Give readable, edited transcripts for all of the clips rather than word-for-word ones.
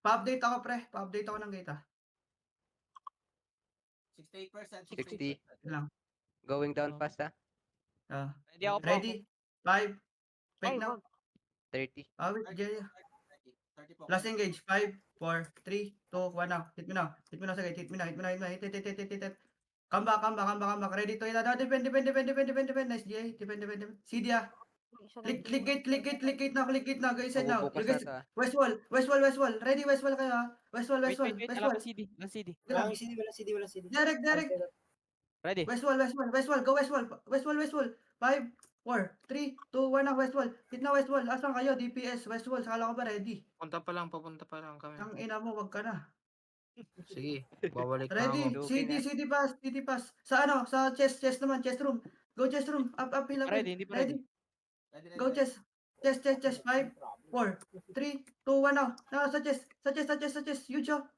Pa-update ako, pre. Pa-update ako ng gate, ah. 68%. 60. Lang. Going down Oh. fast, ha? Ready ako, Ready? 5. Fake Ay, now. 30. Wait, Jaya. 30 po. Last engage. 5, 4, 3, 2, 1 now. Hit me now. Hit me now sa gate. Hit me now. Hit me now. Hit me now. Hit. Come back. Ready to hit. Defend. Nice, Jay. Defend. CD, ah. Click gate now. Go inside now. Mabubukas You guys, na to, ah. West wall. Ready, west wall kayo, ah. West wall. Wait. Alam ko CD. Lang CD. Direct. Ready. West wall. Go west wall. 5, 4, 3, 2, 1 na west wall. Hit na west wall. Asan kayo? DPS, west wall. Sakala ko ba ready? Papunta pa lang kami. Ang ina mo, wag ka na. Sige, babalik na Ready? ako. CD pass. Sa ano? Sa chest naman, chest room. Go chest room. Up, hill. Ready, hindi pa ready. Go chest. Chest. 5, 4, 3, 2, 1 now. Now, sa chest. Huge, oh.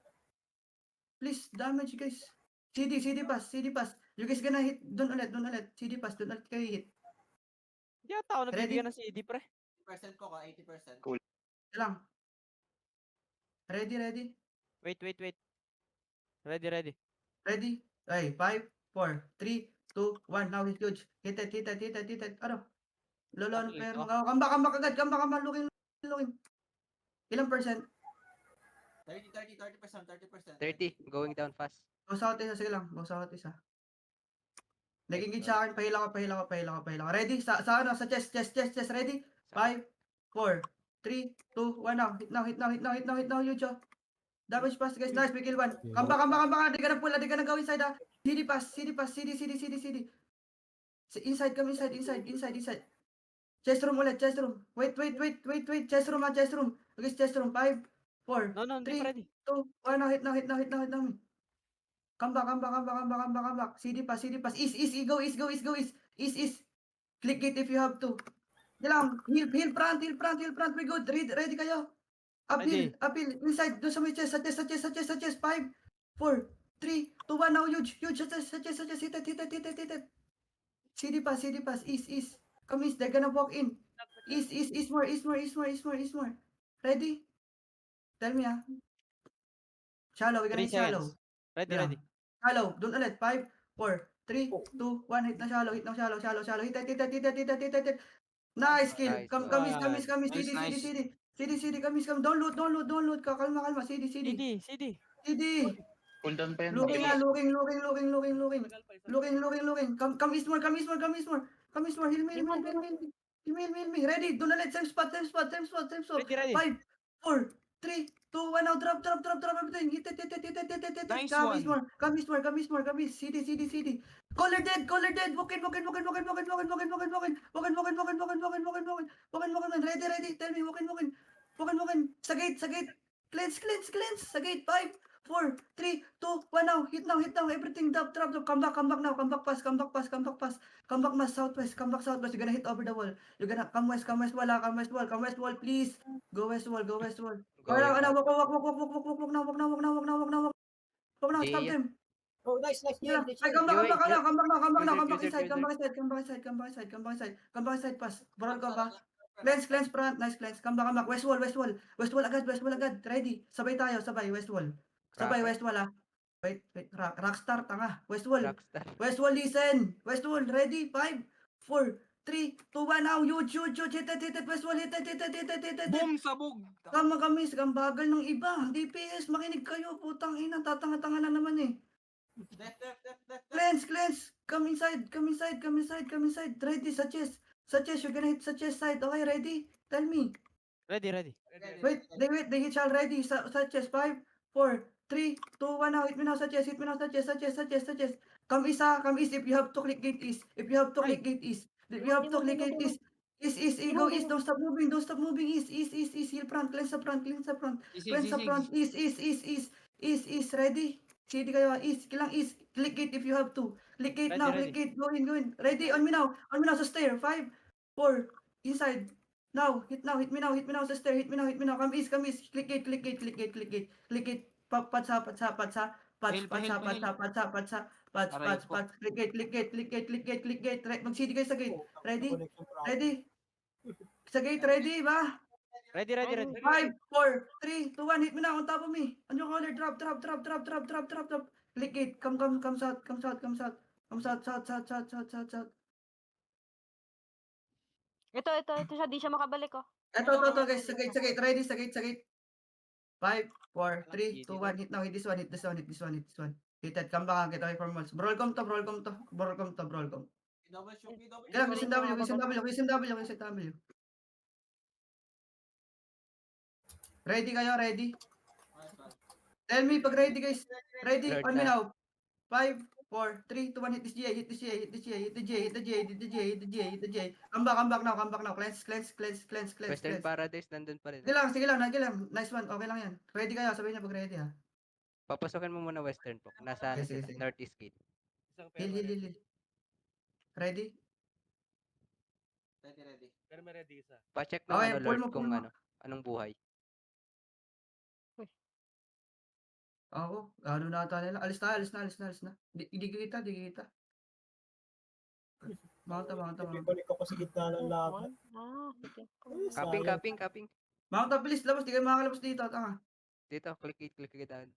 Please, damage, guys. CD pass. You guys gonna hit. Doon ulit. CD pass. Doon ulit kayo hit. Hindi ata ako nagbibigyan ng CD, pre. 80% ko ka, 80%. Lang. Ready? Wait. Ready. Ay, 5, 4, 3, 2, 1. Now hit huge. Hit it. Ano? Lolo, Tuloy pero to. come back agad. Come back. Looking. Ilang percent? 30%. 30. Going down fast. Go south isa. Sige lang. Go south isa. Nag-engage sa akin. Pahila ko. Ready? Sa ano? Sa chest. Ready? 5, 4, 3, 2, 1 now. Hit now. Huge, oh. Damage pass, guys. Nice. We kill one. Come back. Di ka na go inside, ah. CD pass. CD. Inside. Chest room ulit. Wait. Chest room. Okay, chest room. 5, 4, No, hindi 3, pa ready. 2, 1 now. Hit now. Come back. CD pass. East. Go east. Click it if you have to. Lang. Heal front. We good. Ready kayo. Ready. Uphill. Inside. Do sa may chest. Sa chest. 5, 4, 3, 2, 1 now. Huge. Sa chest. Hit it. CD pass. East. Come east. They're gonna walk in. East more. Ready? Tell me, ah. Shallow. We're gonna 3 hit shallow. seconds. Ready. Yeah. Shallow. Doon ulit. 5, 4, 3, 2, 1. Hit na shallow. Hit. Nice kill. Nice, Come nice. CD. Come. Don't loot. Kalma. CD. Cool down pa yan. Looking. Come east more. Heal me. Ready. Doon ulit. Same spot. Ready. 5, 4, 3, 2, 1. Now drop everything. Hit. Nice Come east more. CD. Caller dead. Walk in. Ready. Tell me. Walk in. Sa gate. Cleanse. Sa gate. 5, 4, 3, 2, 1 now. Hit now. Everything drop. Come back now. Come back pass. Come back mas southwest. You're gonna hit over the wall. You're gonna come west wall. Come west wall, please. Go west wall. Going Walk down. now. Stop Yeah. them. Oh, nice. Yeah. Ay, come back inside. Come back inside. Pass. Baron ka ba? Cleanse front. Nice cleanse. Come back. West wall agad. Ready. Sabay tayo. West wall. Sabay Rocket. west wall, ah. Wait. Rockstar, tanga. West wall. Rockstar. West wall, listen. West wall, ready? 5, 4, 3, 2, 1 now. Huge. Hit. West wall, hit. Boom! Sabog! Kami. Ang bagal ng iba. DPS, makinig kayo. Putang ina. Tatanga-tanga na naman, eh. Left. Cleanse. Come inside. Ready, sa chest. You're gonna hit sa chest side. Okay, ready? Tell me. Ready. Wait. They hit shall ready. Sa chest. 5, 4, 3, 2, 1 now. Hit me now sa chest. Come east. If you have to click gate east. East. Go east. Don't stop moving. East. Heal front. Cleanse sa front. East. Ready? CD kayo. East. Kilang east. Click gate if you have to. Click gate now. Ready. Go in. Ready? On me now. Sa stair. 5, 4. Inside. Now. Hit me now sa stair. Hit me now. Come east. Click gate. Patsa. Click gate. Mag-CD kayo sa gate. Ready? Sa gate, ready ba? Ready, ready, ready. 5, 4, 3, 2, 1. Hit me now on top of me. On your collar. Drop. Click it. Come south. Come south. South. Ito siya, di siya makabalik oh. Ito, guys. Sa gate. Ready, sa gate. 5, 4, 3, 2, 1. Hit now. Hit this one. Hit it. Come back. Get away from walls. Brolcom to. Double shoot me, double Kailang, shoot. QCW. Ready kayo, ready? Nice one. Tell me pag ready guys. Ready, Lord on me na. now. 5, 4, 3, 2, 1, hit the GA. Come back now. Cleanse. Western Paradise, nandun pa rin. Sige lang. Nice one, okay lang yan. Ready kayo, sabihin niya pag ready ha. Papasokin mo muna Western po. Nasa ano Sige, sila, sige. Northeast Gate. Heal. Ready? Ready. Pa-check ng Okay, ano, pull Lord, mo. kung ano, anong buhay. Ako, ano na ata nila. Alis na. Di kita. Mount. Balik ako sa gitna ng laban. Sige. Capping. Mount, bilis, labas. Di kayo makakalabas dito. Tanga. Dito, click it down.